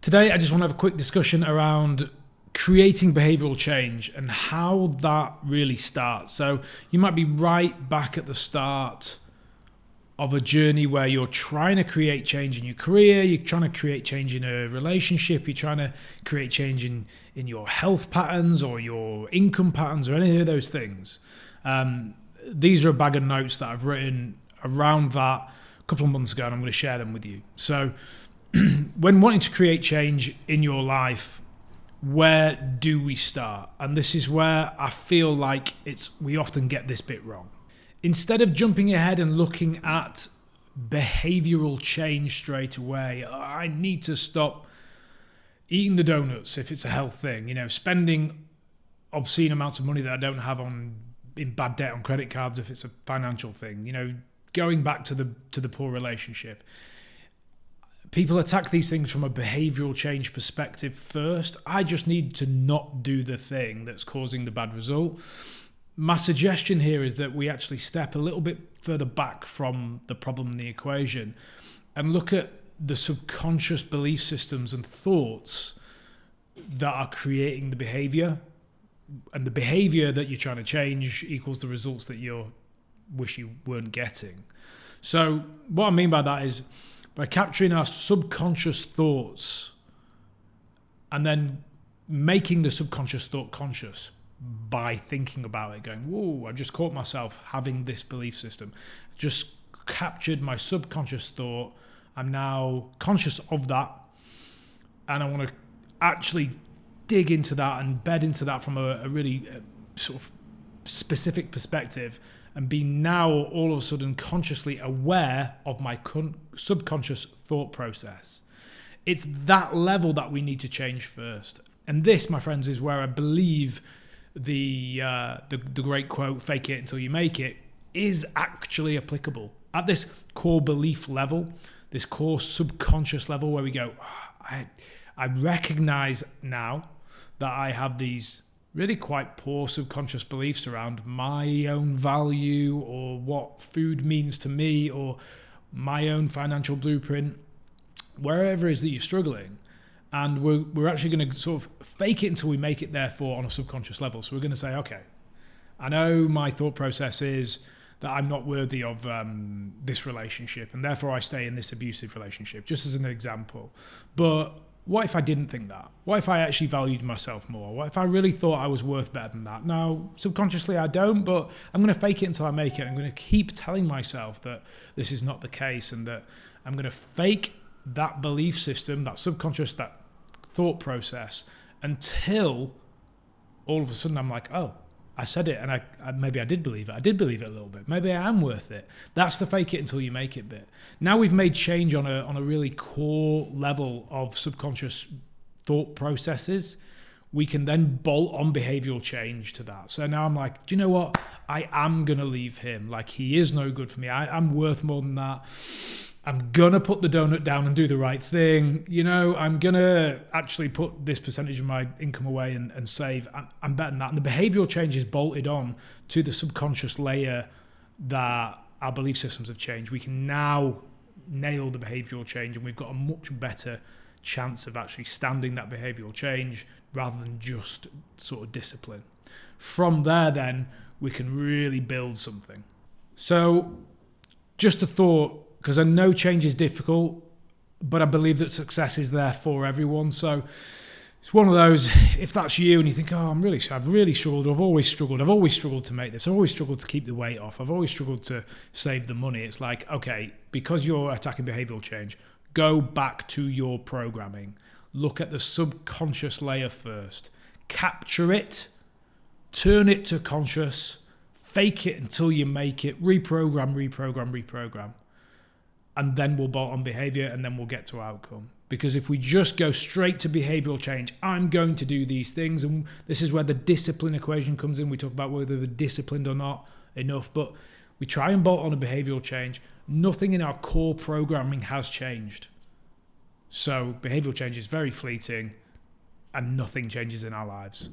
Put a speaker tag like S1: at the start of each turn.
S1: Today, I just want to have a quick discussion around creating behavioural change and how that really starts. So you might be right back at the start of a journey where you're trying to create change in your career, you're trying to create change in a relationship, you're trying to create change in your health patterns or your income patterns or any of those things. These are a bag of notes that I've written around that a couple of months ago, and I'm going to share them with you. So when wanting to create change in your life, where do we start? And this is where I feel like we often get this bit wrong. Instead of jumping ahead and looking at behavioural change straight away, I need to stop eating the donuts if it's a health thing, spending obscene amounts of money that I don't have in bad debt on credit cards if it's a financial thing, going back to the poor relationship. People attack these things from a behavioural change perspective first. I just need to not do the thing that's causing the bad result. My suggestion here is that we actually step a little bit further back from the problem in the equation and look at the subconscious belief systems and thoughts that are creating the behaviour, and the behaviour that you're trying to change equals the results that you wish you weren't getting. So what I mean by that is by capturing our subconscious thoughts and then making the subconscious thought conscious by thinking about it, going, whoa, I just caught myself having this belief system. Just captured my subconscious thought. I'm now conscious of that. And I want to actually dig into that and bed into that from a really sort of specific perspective and be now all of a sudden consciously aware of my subconscious thought process. It's that level that we need to change first. And this, my friends, is where I believe the great quote, fake it until you make it, is actually applicable. At this core belief level, this core subconscious level where we go, I recognize now that I have these really quite poor subconscious beliefs around my own value or what food means to me or my own financial blueprint, wherever it is that you're struggling. And we're actually going to sort of fake it until we make it, therefore, on a subconscious level. So we're going to say, okay, I know my thought process is that I'm not worthy of this relationship, and therefore I stay in this abusive relationship, just as an example. But what if I didn't think that? What if I actually valued myself more? What if I really thought I was worth better than that? Now, subconsciously I don't, but I'm going to fake it until I make it. I'm going to keep telling myself that this is not the case and that I'm going to fake that belief system, that subconscious, that thought process, until all of a sudden I'm like, oh, I said it, and I maybe I did believe it. I did believe it a little bit. Maybe I am worth it. That's the fake it until you make it bit. Now we've made change on a really core level of subconscious thought processes. We can then bolt on behavioural change to that. So now I'm like, do you know what? I am going to leave him. Like, he is no good for me. I'm worth more than that. I'm going to put the donut down and do the right thing. I'm going to actually put this percentage of my income away and save. I'm better than that. And the behavioural change is bolted on to the subconscious layer that our belief systems have changed. We can now nail the behavioural change, and we've got a much better chance of actually standing that behavioural change rather than just sort of discipline. From there, then, we can really build something. So just a thought, because I know change is difficult, but I believe that success is there for everyone. So it's one of those, if that's you and you think, I've really struggled, I've always struggled to make this, I've always struggled to keep the weight off, I've always struggled to save the money. It's like, okay, because you're attacking behavioural change, go back to your programming. Look at the subconscious layer first. Capture it, turn it to conscious, fake it until you make it, reprogram. And then we'll bolt on behaviour, and then we'll get to outcome. Because if we just go straight to behavioural change, I'm going to do these things, and this is where the discipline equation comes in. We talk about whether we're disciplined or not enough, but we try and bolt on a behavioural change. Nothing in our core programming has changed. So behavioural change is very fleeting, and nothing changes in our lives.